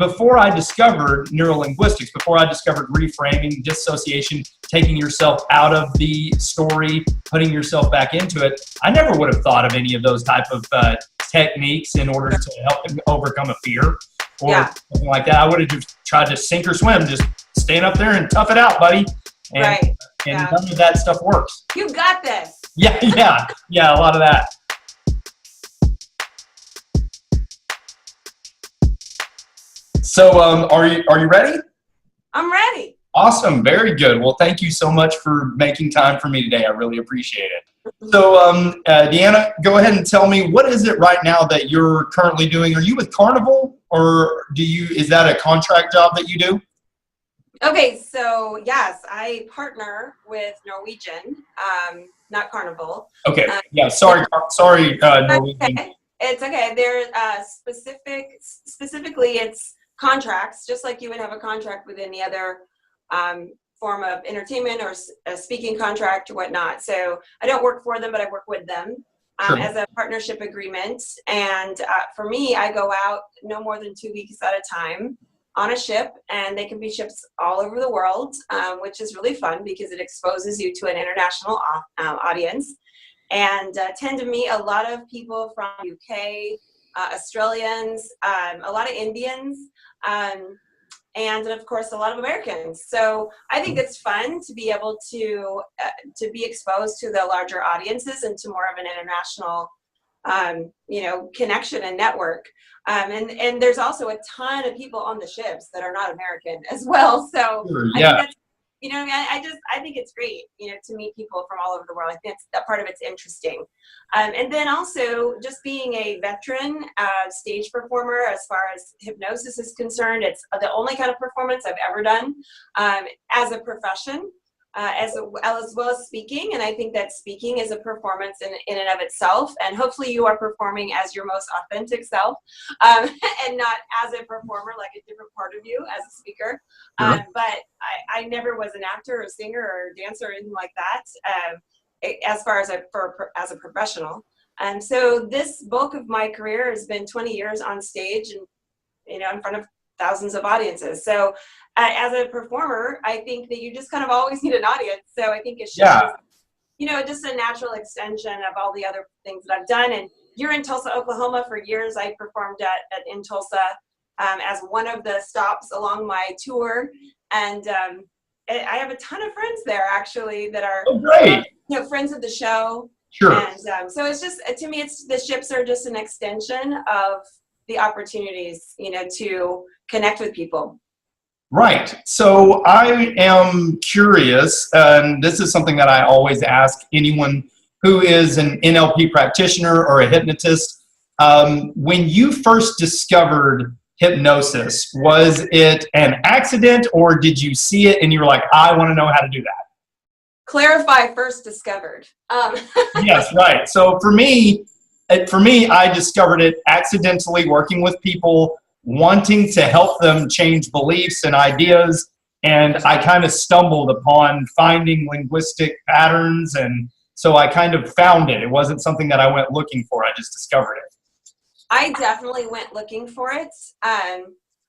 before I discovered neurolinguistics, before I discovered reframing, dissociation, taking yourself out of the story, putting yourself back into it, I never would have thought of any of those type of techniques in order to help them overcome a fear or something like that. I would have just tried to sink or swim, just stand up there and tough it out, buddy. And, and none of that stuff works. You got this. Yeah, a lot of that. So are you ready? I'm ready. Awesome. Very good. Well, thank you so much for making time for me today. I really appreciate it. So Deanna, go ahead and tell me, what is it right now that you're currently doing? Are you with Carnival, or is that a contract job that you do? Okay, so yes, I partner with Norwegian, not Carnival. Okay. Yeah. Sorry, Norwegian. Okay. It's okay. They're specifically it's contracts, just like you would have a contract with any other form of entertainment or a speaking contract or whatnot. So I don't work for them, but I work with them as a partnership agreement. And for me, I go out no more than 2 weeks at a time on a ship, and they can be ships all over the world, which is really fun because it exposes you to an international audience. And tend to meet a lot of people from UK, Australians, a lot of Indians, and of course a lot of Americans. So I think it's fun to be able to be exposed to the larger audiences and to more of an international connection and network. And there's also a ton of people on the ships that are not American as well. So I think that's, I think it's great, to meet people from all over the world. I think that part of it's interesting. And then also just being a veteran stage performer, as far as hypnosis is concerned, it's the only kind of performance I've ever done as a profession. As well as speaking, and I think that speaking is a performance in and of itself, and hopefully you are performing as your most authentic self, and not as a performer, like a different part of you as a speaker. But I never was an actor or singer or dancer or anything like that, as far as as a professional. And so this bulk of my career has been 20 years on stage and in front of thousands of audiences. So as a performer, I think that you just kind of always need an audience. So I think it shows, just a natural extension of all the other things that I've done. And you're in Tulsa, Oklahoma. For years, I performed in Tulsa as one of the stops along my tour. And I have a ton of friends there, actually, that are friends of the show. Sure. And so it's just, to me, the ships are just an extension of the opportunities, to connect with people. Right. So I am curious, and this is something that I always ask anyone who is an NLP practitioner or a hypnotist. When you first discovered hypnosis, was it an accident, or did you see it and you were like, I want to know how to do that? Clarify, first discovered. Yes, right. So for me, I discovered it accidentally working with people, wanting to help them change beliefs and ideas. And I kind of stumbled upon finding linguistic patterns. And so I kind of found it. It wasn't something that I went looking for. I just discovered it. I definitely went looking for it.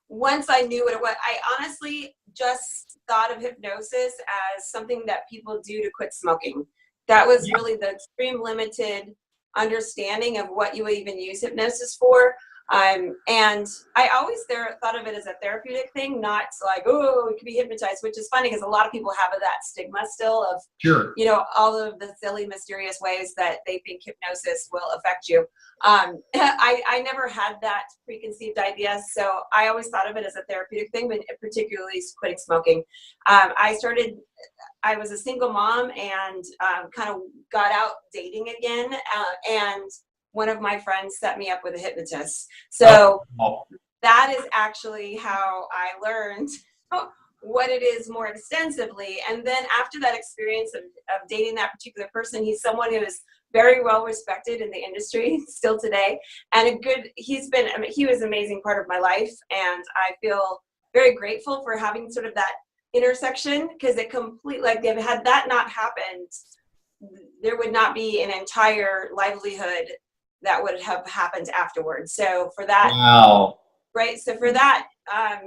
Once I knew what it was, I honestly just thought of hypnosis as something that people do to quit smoking. That was really the extreme limited understanding of what you would even use hypnosis for. And I always thought of it as a therapeutic thing, not like, oh, it could be hypnotized, which is funny because a lot of people have that stigma still of, all of the silly, mysterious ways that they think hypnosis will affect you. I never had that preconceived idea, so I always thought of it as a therapeutic thing, but particularly quitting smoking. I was a single mom and kind of got out dating again, and one of my friends set me up with a hypnotist. So that is actually how I learned what it is more extensively. And then after that experience of dating that particular person, he's someone who is very well respected in the industry still today. And he was an amazing part of my life. And I feel very grateful for having sort of that intersection, because it completely, had that not happened, there would not be an entire livelihood that would have happened afterwards. So for that, right. So for that,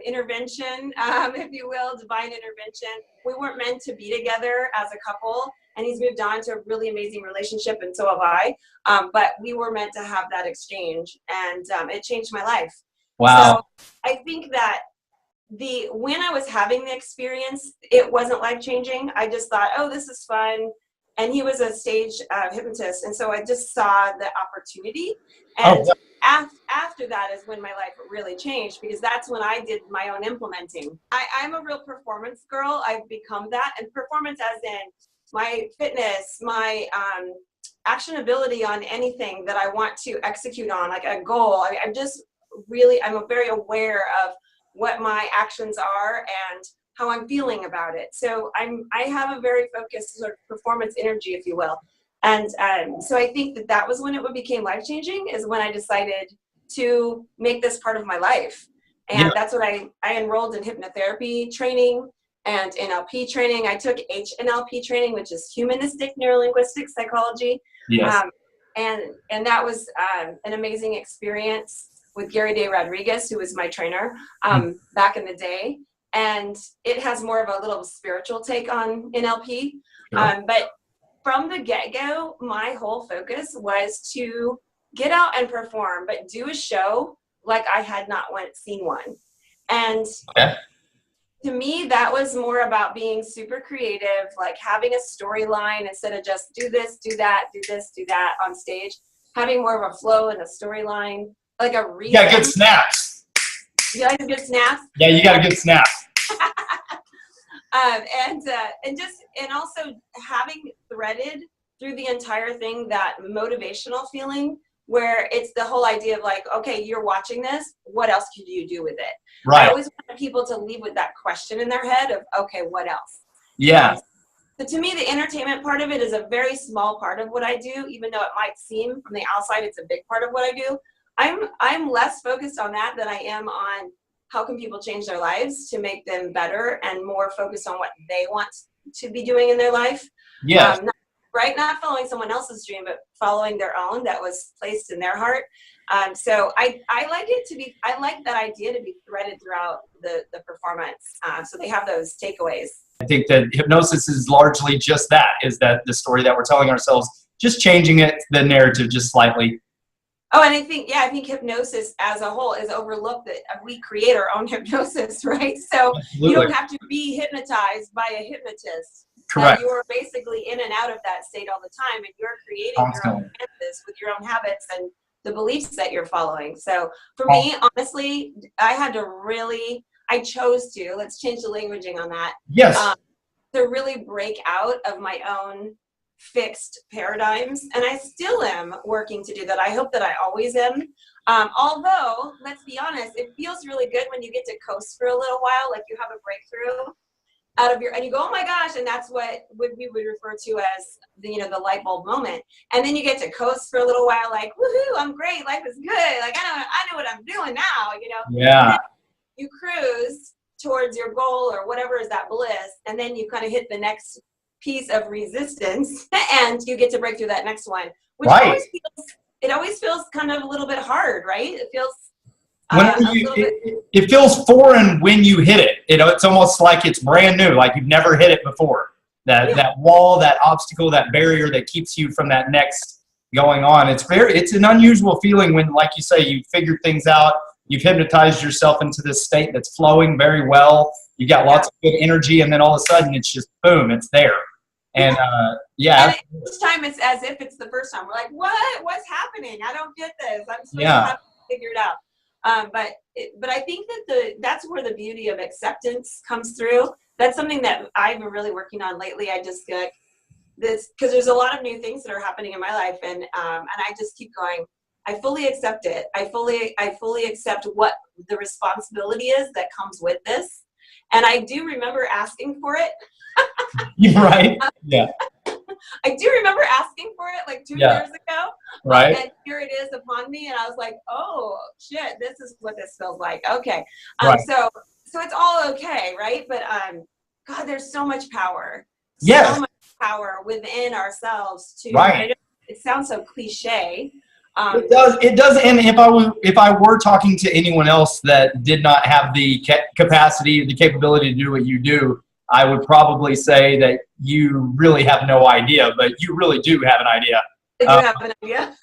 intervention, if you will, divine intervention. We weren't meant to be together as a couple, and he's moved on to a really amazing relationship, and so have I. But we were meant to have that exchange, and it changed my life. Wow. So I think that when I was having the experience, it wasn't life-changing. I just thought, oh, this is fun. And he was a stage hypnotist, and so I just saw the opportunity. And after that is when my life really changed, because that's when I did my own implementing. I'm a real performance girl. I've become that. And performance as in my fitness, my actionability on anything that I want to execute on, like a goal. I'm very aware of what my actions are and how I'm feeling about it. So I have a very focused sort of performance energy, if you will. And so I think that was when it became life-changing, is when I decided to make this part of my life. And that's what I enrolled in hypnotherapy training and NLP training. I took HNLP training, which is humanistic neurolinguistic psychology. Yes. And that was an amazing experience with Gary Day Rodriguez, who was my trainer back in the day. And it has more of a little spiritual take on NLP. Sure. But from the get-go, my whole focus was to get out and perform, but do a show like I had not seen one. And to me, that was more about being super creative, like having a storyline instead of just do this, do that, do this, do that on stage, having more of a flow and a storyline, like a reason. Yeah, good snaps. You like a good snap? Yeah, you got a good snap. And also having threaded through the entire thing that motivational feeling, where it's the whole idea of like, okay, you're watching this, what else can you do with it? Right. I always want people to leave with that question in their head of, okay, what else? Yeah. So to me, the entertainment part of it is a very small part of what I do, even though it might seem from the outside it's a big part of what I do. I'm less focused on that than I am on how can people change their lives to make them better, and more focused on what they want to be doing in their life. Yes. Not following someone else's dream, but following their own that was placed in their heart. So I like that idea to be threaded throughout the performance. So they have those takeaways. I think that hypnosis is largely just that, is that the story that we're telling ourselves, just changing the narrative just slightly. Oh, and I think hypnosis as a whole is overlooked, that we create our own hypnosis, right? So Absolutely. You don't have to be hypnotized by a hypnotist. Correct. You are basically in and out of that state all the time, and you're creating your own hypnosis with your own habits and the beliefs that you're following. So for me, honestly, I chose to, let's change the languaging on that. Yes. To really break out of my own fixed paradigms, and I still am working to do that. I hope that I always am. Although, let's be honest, it feels really good when you get to coast for a little while, like you have a breakthrough out of and you go, oh my gosh, and that's what we would refer to as the light bulb moment. And then you get to coast for a little while, like, woohoo, I'm great, life is good, like I know what I'm doing now, Yeah. You cruise towards your goal or whatever is that bliss, and then you kind of hit the next piece of resistance, and you get to break through that next one, which always feels kind of a little bit hard, right? It feels it feels foreign when you hit it. It's almost like it's brand new, like you've never hit it before. That wall, that obstacle, that barrier that keeps you from that next going on. It's an unusual feeling when, like you say, you figured things out, you've hypnotized yourself into this state that's flowing very well. You got lots of good energy, and then all of a sudden it's just boom, it's there. And and each time it's as if it's the first time. We're like, what's happening? I don't get this. I'm supposed to have to figure it out. But I think that that's where the beauty of acceptance comes through. That's something that I've been really working on lately. I just feel like this, because there's a lot of new things that are happening in my life, and I just keep going, I fully accept it. I fully accept what the responsibility is that comes with this. And I do remember asking for it. You're right. Yeah. I do remember asking for it like 2 years ago. Right. And here it is upon me, and I was like, oh shit, this is what this feels like. Okay. Right. So it's all okay, right? But God, there's so much power. Yes. So much power within ourselves to. Right. It sounds so cliche, It does. It does. And if I were talking to anyone else that did not have the capacity, the capability to do what you do, I would probably say that you really have no idea, but you really do have an idea. I do have an idea.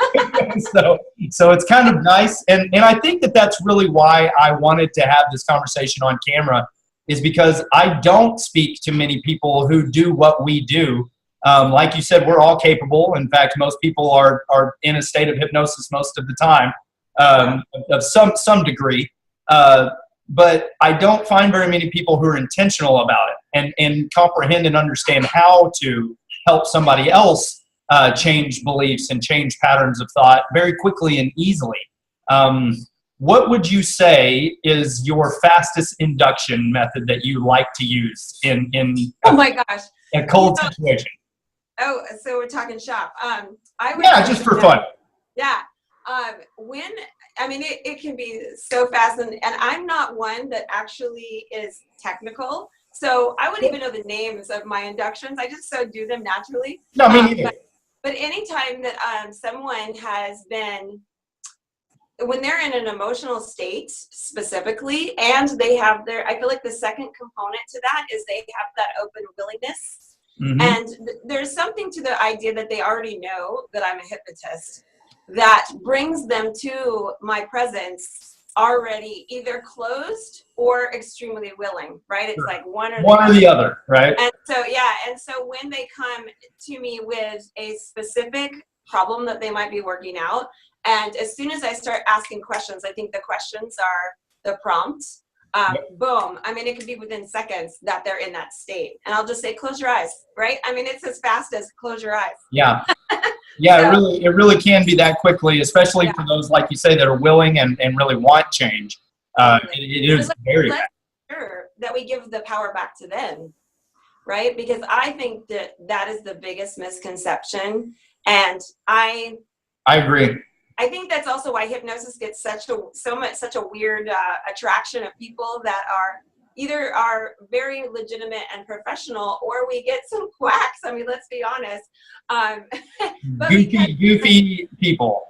So it's kind of nice. And I think that that's really why I wanted to have this conversation on camera, is because I don't speak to many people who do what we do. Like you said, we're all capable. In fact, most people are in a state of hypnosis most of the time, of some degree. But I don't find very many people who are intentional about it and comprehend and understand how to help somebody else change beliefs and change patterns of thought very quickly and easily. What would you say is your fastest induction method that you like to use in oh my gosh, a cold situation? Oh, so we're talking shop. Just for fun. Yeah. It can be so fast, and I'm not one that actually is technical. So I wouldn't even know the names of my inductions. I just do them naturally. No, me neither. But anytime that someone has been, when they're in an emotional state specifically, and they have I feel like the second component to that is they have that open willingness. Mm-hmm. And there's something to the idea that they already know that I'm a hypnotist that brings them to my presence already either closed or extremely willing, right? It's like one or the other, right? And so when they come to me with a specific problem that they might be working out, and as soon as I start asking questions, I think the questions are the prompt. Boom. It could be within seconds that they're in that state. And I'll just say, close your eyes, right? It's as fast as close your eyes. Yeah. Yeah, so, it really can be that quickly, especially for those, like you say, that are willing and really want change. It is very fast. Sure that we give the power back to them, right? Because I think that is the biggest misconception. And I agree. I think that's also why hypnosis gets such a weird attraction of people that are either very legitimate and professional, or we get some quacks. Let's be honest. Goofy people.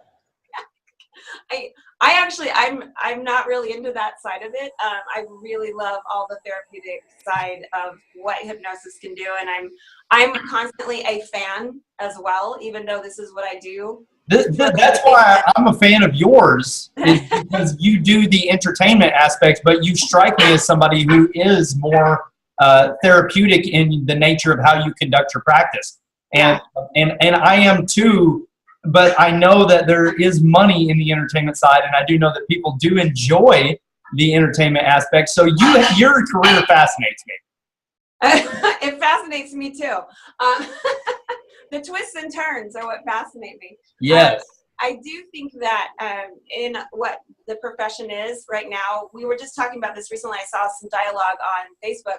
I'm not really into that side of it. I really love all the therapeutic side of what hypnosis can do, and I'm constantly a fan as well, even though this is what I do. That's why I'm a fan of yours, is because you do the entertainment aspects, but you strike me as somebody who is more therapeutic in the nature of how you conduct your practice. And I am too, but I know that there is money in the entertainment side, and I do know that people do enjoy the entertainment aspect. So your career fascinates me. It fascinates me too. The twists and turns are what fascinate me. Yes. I do think that in what the profession is right now, we were just talking about this recently. I saw some dialogue on Facebook,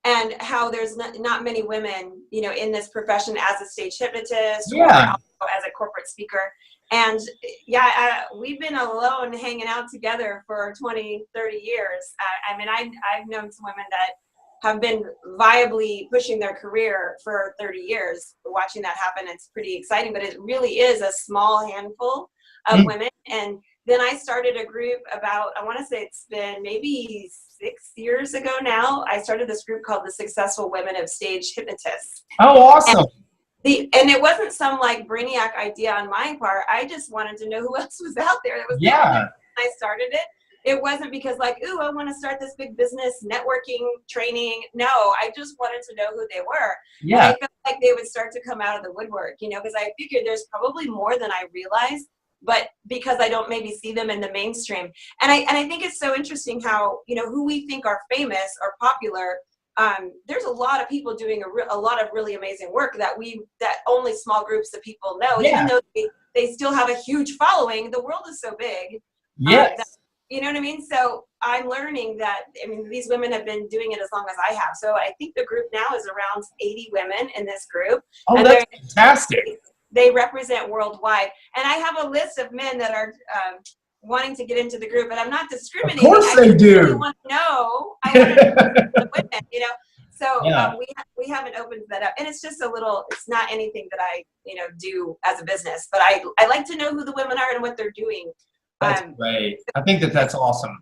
and how there's not many women, in this profession as a stage hypnotist or also as a corporate speaker. And we've been alone hanging out together for 20, 30 years. I've known some women that have been viably pushing their career for 30 years. Watching that happen, it's pretty exciting, but it really is a small handful of women. And then I started a group about, I want to say it's been maybe 6 years ago now. I started this group called the Successful Women of Stage Hypnotists. Oh, awesome. And it wasn't some like brainiac idea on my part. I just wanted to know who else was out there. It was I started it. It wasn't because I want to start this big business networking training. No, I just wanted to know who they were. Yeah. And I felt like they would start to come out of the woodwork, because I figured there's probably more than I realized, but because I don't maybe see them in the mainstream. And I think it's so interesting how, who we think are famous or popular, there's a lot of people doing a lot of really amazing work that only small groups of people know, even though they still have a huge following. The world is so big. Yes. You know what I mean? So I'm learning that, these women have been doing it as long as I have. So I think the group now is around 80 women in this group. Oh, and that's fantastic. They represent worldwide. And I have a list of men that are wanting to get into the group, and I'm not discriminating. Of course they do. I really want to know. I want to know the women, So Yeah. we haven't opened that up, and it's just a little. It's not anything that I do as a business, but I like to know who the women are and what they're doing. That's great. I think that that's awesome.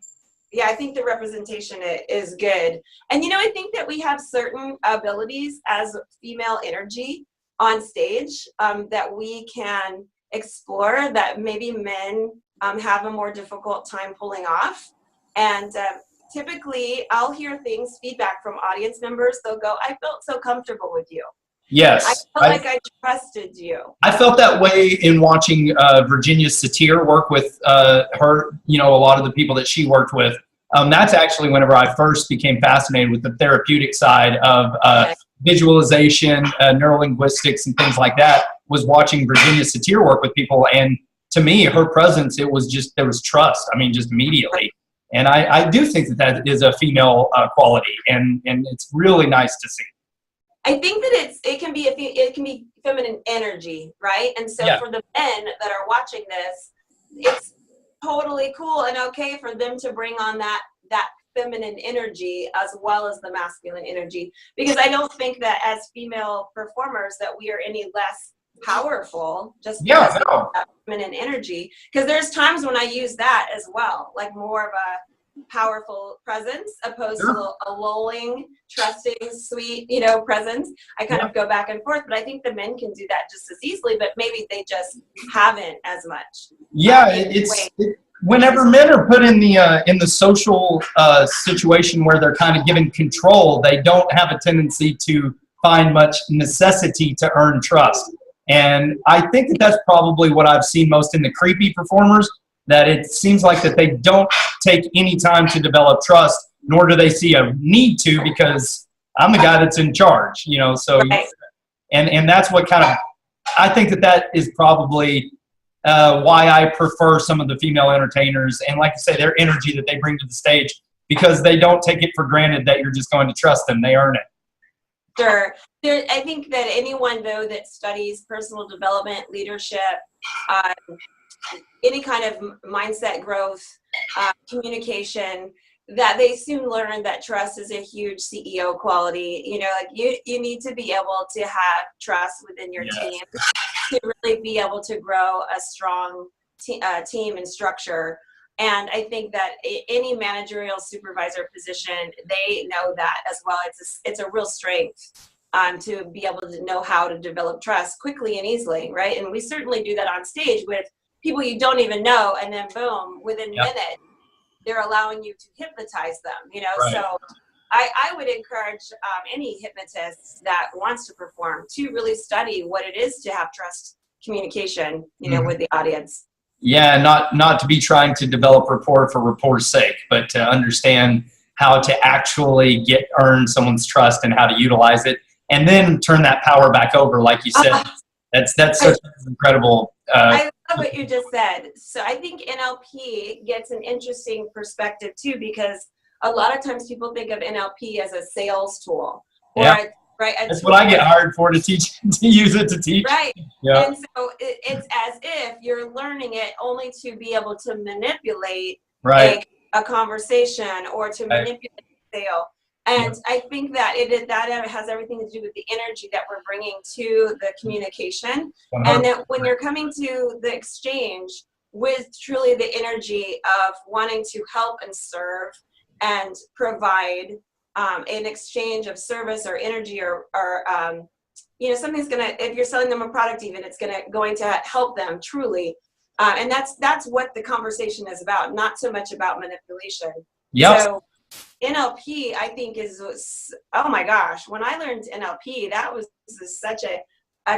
Yeah, I think the representation is good. And I think that we have certain abilities as female energy on stage that we can explore that maybe men have a more difficult time pulling off. And typically I'll hear feedback from audience members. They'll go, I felt so comfortable with you. Yes. I felt like I trusted you. I felt that way in watching Virginia Satir work with her, a lot of the people that she worked with. That's actually whenever I first became fascinated with the therapeutic side of visualization, neurolinguistics, and things like that, was watching Virginia Satir work with people. And to me, her presence, there was trust. I mean, just immediately. And I do think that is a female quality, and it's really nice to see. I think that it can be feminine energy, right? And so for the men that are watching this, it's totally cool and okay for them to bring on that feminine energy as well as the masculine energy, because I don't think that as female performers that we are any less powerful just because of that feminine energy, because there's times when I use that as well, like more of a powerful presence opposed to a lulling, trusting, sweet, presence. I kind of go back and forth, but I think the men can do that just as easily, but maybe they just haven't as much. Yeah, whenever men are put in the social situation where they're kind of given control, they don't have a tendency to find much necessity to earn trust. And I think that that's probably what I've seen most in the creepy performers, that it seems like that they don't take any time to develop trust, nor do they see a need to, because I'm the guy that's in charge, so, and that's what kind of, I think that is probably why I prefer some of the female entertainers, and like I say, their energy that they bring to the stage, because they don't take it for granted that you're just going to trust them. They earn it. Sure. I think that anyone, though, that studies personal development, leadership, any kind of mindset growth, communication, that they soon learn that trust is a huge CEO quality. You need to be able to have trust within your team to really be able to grow a strong team and structure. And I think that any managerial supervisor position, they know that as well. It's a real strength to be able to know how to develop trust quickly and easily, right? And we certainly do that on stage with people you don't even know, and then boom, within minutes, they're allowing you to hypnotize them, So I would encourage any hypnotist that wants to perform to really study what it is to have trust communication, with the audience. Yeah, not to be trying to develop rapport for rapport's sake, but to understand how to actually earn someone's trust and how to utilize it, and then turn that power back over, like you said. That's such an incredible. I love what you just said. So I think NLP gets an interesting perspective too, because a lot of times people think of NLP as a sales tool, That's what I get hired for, to use it to teach. Right. Yeah. And so it's as if you're learning it only to be able to manipulate a conversation or to manipulate a sale. And I think that that has everything to do with the energy that we're bringing to the communication. 100%. And that when you're coming to the exchange with truly the energy of wanting to help and serve and provide an exchange of service or energy or something's if you're selling them a product, even it's going to help them truly. And that's what the conversation is about, not so much about manipulation. Yep. So NLP, I think, oh my gosh, when I learned NLP, that was such a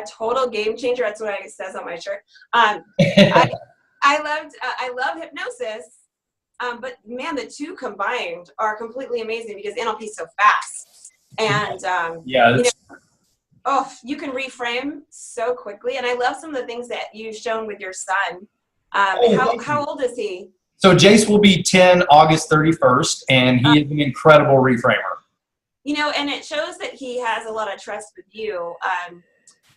total game changer. That's what it says on my shirt. I love hypnosis, but man, the two combined are completely amazing because NLP is so fast. And you can reframe so quickly. And I love some of the things that you've shown with your son. How old is he? So Jace will be 10 August 31st, and he is an incredible reframer. And it shows that he has a lot of trust with you,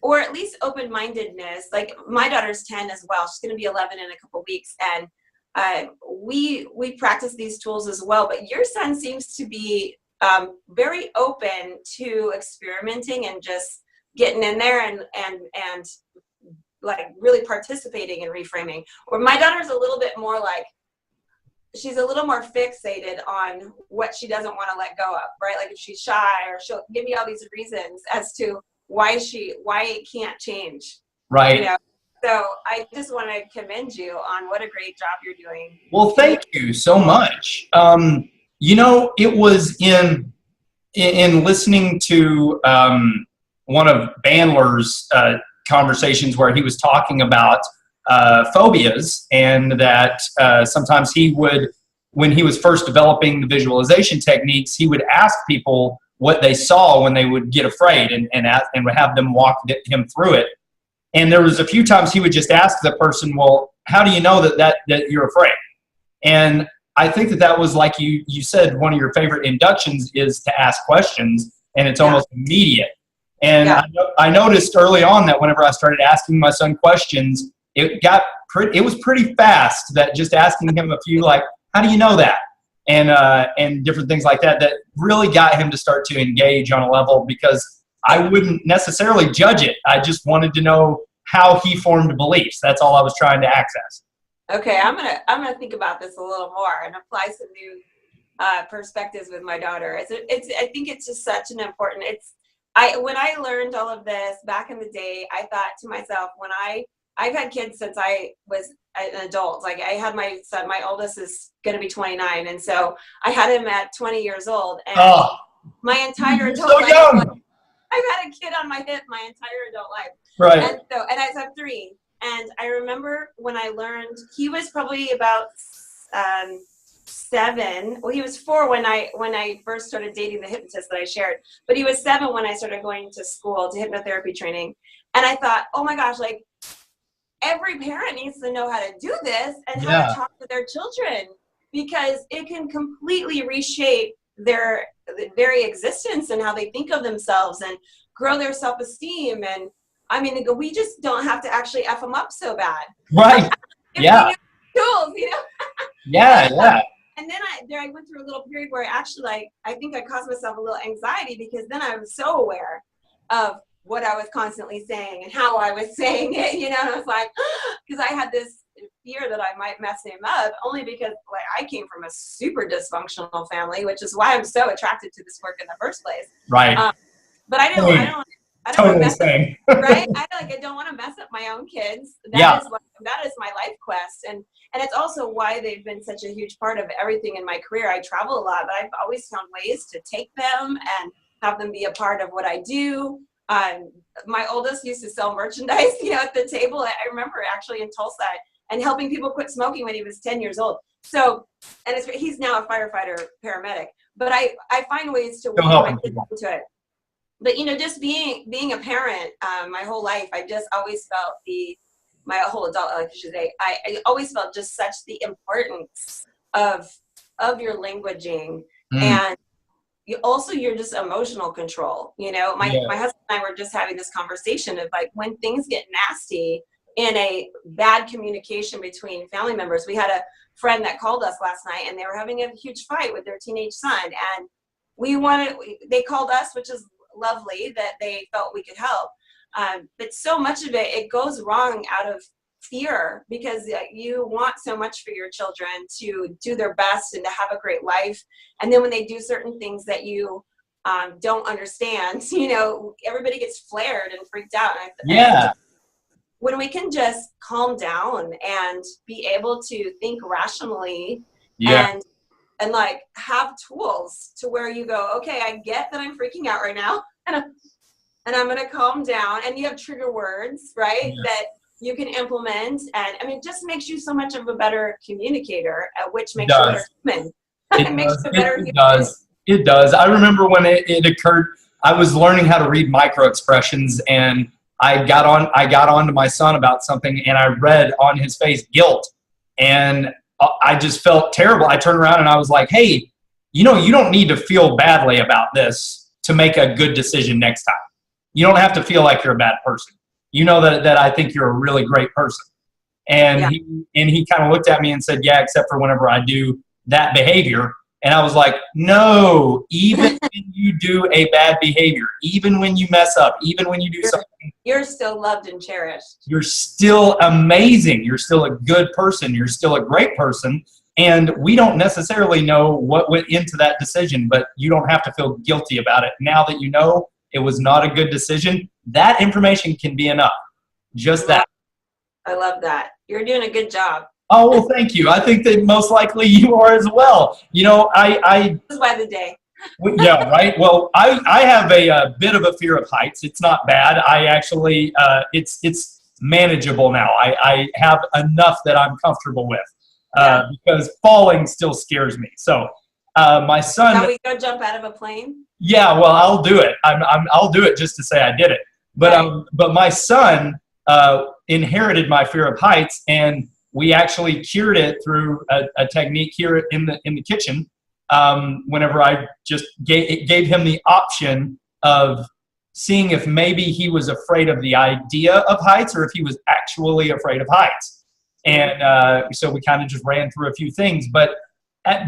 or at least open-mindedness. Like my daughter's 10 as well. She's going to be 11 in a couple weeks, and we practice these tools as well. But your son seems to be very open to experimenting and just getting in there and like really participating in reframing. Or my daughter's a little bit more like, she's a little more fixated on what she doesn't want to let go of, right? Like if she's shy, or she'll give me all these reasons as to why it can't change. Right. You know? So I just want to commend you on what a great job you're doing. Well, thank you so much. You know, it was in listening to one of Bandler's conversations where he was talking about phobias, and that sometimes he would, when he was first developing the visualization techniques, he would ask people what they saw when they would get afraid, and would have them walk him through it. And there was a few times he would just ask the person, well, how do you know that you're afraid? And I think that was, like you said, one of your favorite inductions is to ask questions, and it's almost immediate. And I noticed early on that whenever I started asking my son questions, it was pretty fast, that just asking him a few, like, how do you know that? And different things like that really got him to start to engage on a level, because I wouldn't necessarily judge it. I just wanted to know how he formed beliefs. That's all I was trying to access. Okay, I'm gonna think about this a little more and apply some new perspectives with my daughter. I think it's just such an important. When I learned all of this back in the day, I thought to myself, I've had kids since I was an adult. Like I had my son, my oldest is going to be 29, and so I had him at 20 years old, and my entire adult life. So young. I've had a kid on my hip my entire adult life. Right. And I have 3. And I remember when I learned, he was probably about 7. Well, he was 4 when I first started dating the hypnotist that I shared. But he was 7 when I started going to school, to hypnotherapy training. And I thought, oh my gosh, like every parent needs to know how to do this and how to talk to their children, because it can completely reshape their very existence and how they think of themselves and grow their self-esteem. And I mean, we just don't have to actually F them up so bad. Right. Yeah. Tools, you know? Yeah, yeah. And then I went through a little period where I think I caused myself a little anxiety, because then I was so aware of what I was constantly saying and how I was saying it, you know, and I was like, because I had this fear that I might mess him up, only because like I came from a super dysfunctional family, which is why I'm so attracted to this work in the first place. Right. But I don't totally mess up, right? I don't want to mess up my own kids. That is my life quest, and it's also why they've been such a huge part of everything in my career. I travel a lot, but I've always found ways to take them and have them be a part of what I do. My oldest used to sell merchandise, you know, at the table. I remember actually in Tulsa, and helping people quit smoking when he was 10 years old. So, and he's now a firefighter paramedic. But I find ways to weave my kids into it. But you know, just being a parent, my whole life, I just always felt my whole adult life, I should say, I always felt just such the importance of your languaging, and you're just emotional control. You know, my husband and I were just having this conversation of like, when things get nasty in a bad communication between family members. We had a friend that called us last night, and they were having a huge fight with their teenage son, and they called us, which is lovely that they felt we could help. But so much of it goes wrong out of fear, because you want so much for your children to do their best and to have a great life. And then when they do certain things that you don't understand, you know, everybody gets flared and freaked out. Yeah. When we can just calm down and be able to think rationally and like have tools to where you go, okay, I get that I'm freaking out right now, and I'm going to calm down. And you have trigger words, right? That you can implement. And I mean, it just makes you so much of a better communicator, which makes you a better human. It does. I remember when it occurred, I was learning how to read micro expressions, and I got on to my son about something, and I read on his face guilt, and I just felt terrible. I turned around and I was like, hey, you know, you don't need to feel badly about this to make a good decision next time. You don't have to feel like you're a bad person. You know that I think you're a really great person. And he kind of looked at me and said, yeah, except for whenever I do that behavior. And I was like, no, even when you do a bad behavior, even when you mess up, even when you do something, you're still loved and cherished. you're still amazing. You're still a good person. You're still a great person. And we don't necessarily know what went into that decision, but you don't have to feel guilty about it. Now that you know it was not a good decision, that information can be enough. Just that. I love that. You're doing a good job. Oh, well, thank you. I think that most likely you are as well. You know, This is by the day. yeah, right. Well, I have a bit of a fear of heights. It's not bad. I actually, it's manageable now. I have enough that I'm comfortable with because falling still scares me. So my son. Shall we go jump out of a plane? Yeah, well, I'll do it. I'll do it just to say I did it. But my son inherited my fear of heights, and we actually cured it through a technique here in the kitchen. Whenever I just gave him the option of seeing if maybe he was afraid of the idea of heights or if he was actually afraid of heights. And so we kind of just ran through a few things. But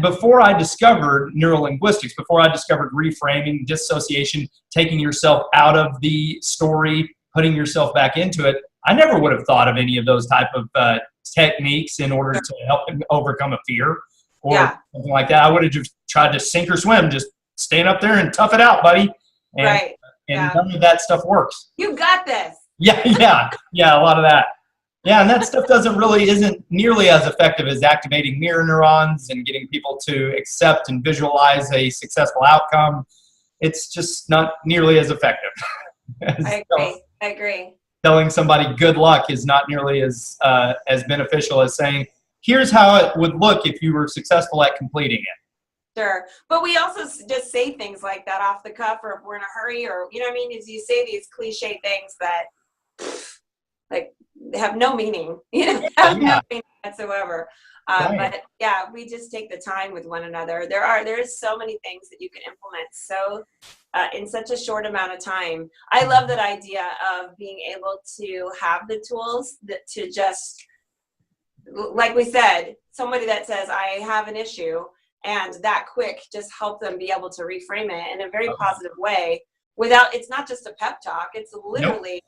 before I discovered neurolinguistics, before I discovered reframing, dissociation, taking yourself out of the story, putting yourself back into it, I never would have thought of any of those type of techniques in order to help him overcome a fear or something like that. I would have just tried to sink or swim, just stand up there and tough it out, buddy. And, none of that stuff works. You got this. Yeah, a lot of that. Yeah, and that stuff isn't nearly as effective as activating mirror neurons and getting people to accept and visualize a successful outcome. It's just not nearly as effective. I agree. Telling somebody good luck is not nearly as beneficial as saying, here's how it would look if you were successful at completing it. Sure. But we also just say things like that off the cuff, or if we're in a hurry, or, you know what I mean? Is you say these cliche things that like have no meaning, have no meaning whatsoever. But yeah, we just take the time with one another. There's so many things that you can implement in such a short amount of time. I love that idea of being able to have the tools to just, like we said, somebody that says, I have an issue, and that quick, just help them be able to reframe it in a very positive way it's not just a pep talk. It's literally,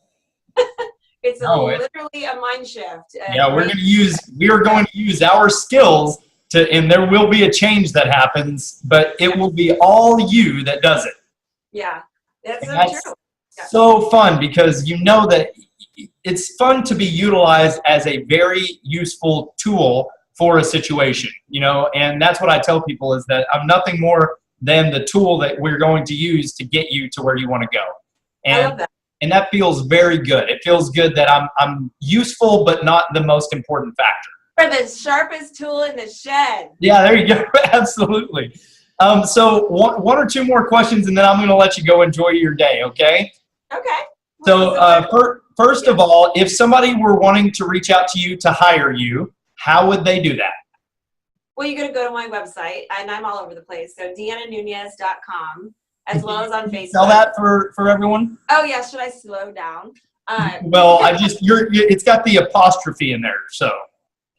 literally a mind shift. Yeah, we are going to use our skills and there will be a change that happens, but it will be all you that does it. Yeah, that's true. Yeah. So fun because you know that it's fun to be utilized as a very useful tool for a situation, and that's what I tell people is that I'm nothing more than the tool that we're going to use to get you to where you want to go. I love that. And that feels very good. It feels good that I'm useful, but not the most important factor. For the sharpest tool in the shed. Yeah, there you go. Absolutely. So one or two more questions, and then I'm going to let you go enjoy your day, okay? Okay. So first of all, if somebody were wanting to reach out to you to hire you, how would they do that? Well, you're going to go to my website, and I'm all over the place. So DeannaNunez.com, as well as on Facebook. Spell that for everyone? Oh, yeah. Should I slow down? Well, it's got the apostrophe in there, so.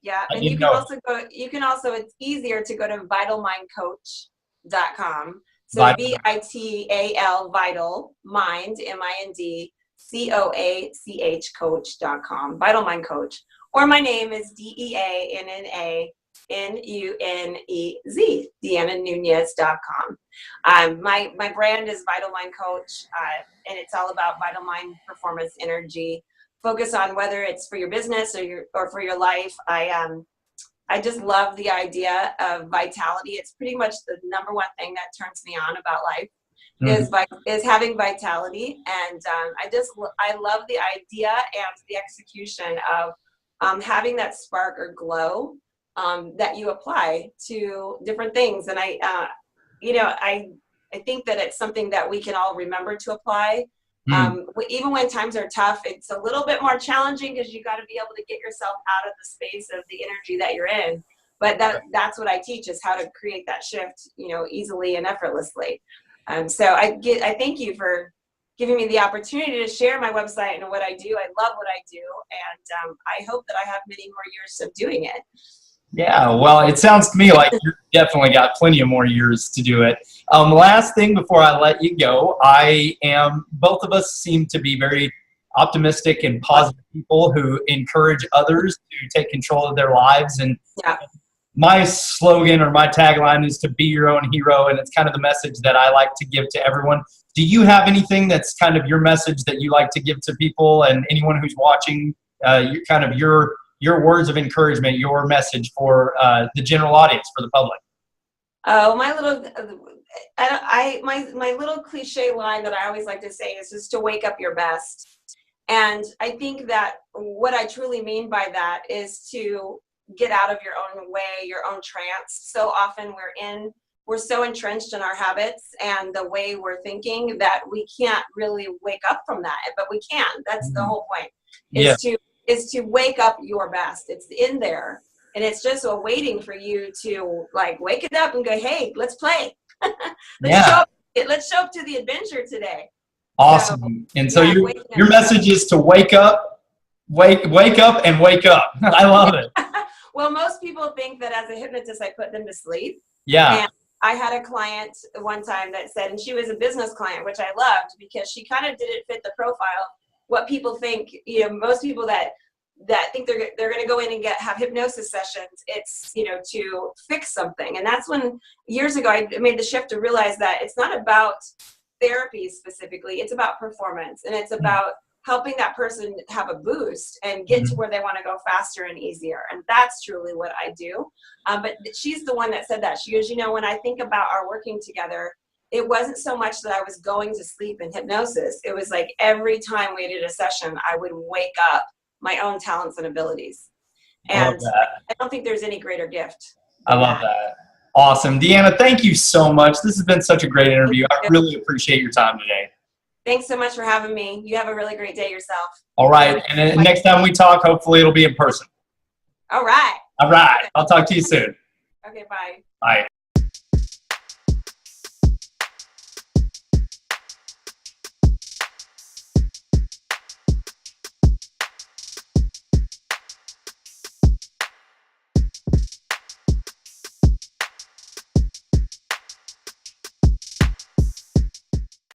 Yeah, and you can also, it's easier to go to vitalmindcoach.com. So VITAL, vital, mind, MIND, COACH, coach.com, Vital Mind Coach. Or my name is DEANNANUNEZ, DeannaNunez.com. My brand is Vital Mind Coach, and it's all about vital mind, performance, energy. Focus on whether it's for your business or for your life. I just love the idea of vitality. It's pretty much the number one thing that turns me on about life is having vitality. And I love the idea and the execution of having that spark or glow that you apply to different things. And I think that it's something that we can all remember to apply. Even when times are tough, it's a little bit more challenging because you got to be able to get yourself out of the space of the energy that you're in. But that's what I teach, is how to create that shift, easily and effortlessly. So I thank you for giving me the opportunity to share my website and what I do. I love what I do, and I hope that I have many more years of doing it. Yeah, well, it sounds to me like you've definitely got plenty of more years to do it. Last thing before I let you go, both of us seem to be very optimistic and positive people who encourage others to take control of their lives. And Yeah. my slogan or my tagline is to be your own hero, and it's kind of the message that I like to give to everyone. Do you have anything that's kind of your message that you like to give to people and anyone who's watching, your words of encouragement, your message for the general audience, for the public? Oh, my little cliche line that I always like to say is just to wake up your best. And I think that what I truly mean by that is to get out of your own way, your own trance. So often we're so entrenched in our habits and the way we're thinking that we can't really wake up from that, but we can. That's the whole point, is to wake up your best. It's in there, and it's just waiting for you to like wake it up and go, hey, let's play. Let's show up to the adventure today. Awesome. So yeah, your message is to wake up and wake up. I love it. Well, most people think that as a hypnotist, I put them to sleep. Yeah. And I had a client one time that said, and she was a business client, which I loved because she kind of didn't fit the profile. What people think, most people that think they're going to go in and have hypnosis sessions, it's, to fix something. And that's when years ago I made the shift to realize that it's not about therapy specifically, it's about performance, and it's about helping that person have a boost and get to where they want to go faster and easier. And that's truly what I do. But she's the one that said that. She goes, when I think about our working together, it wasn't so much that I was going to sleep in hypnosis. It was like every time we did a session, I would wake up my own talents and abilities. And I don't think there's any greater gift. I love that. Awesome. Deanna, thank you so much. This has been such a great interview. I really appreciate your time today. Thanks so much for having me. You have a really great day yourself. All right. And then next time we talk, hopefully it'll be in person. All right. All right. I'll talk to you soon. Okay, bye. Bye.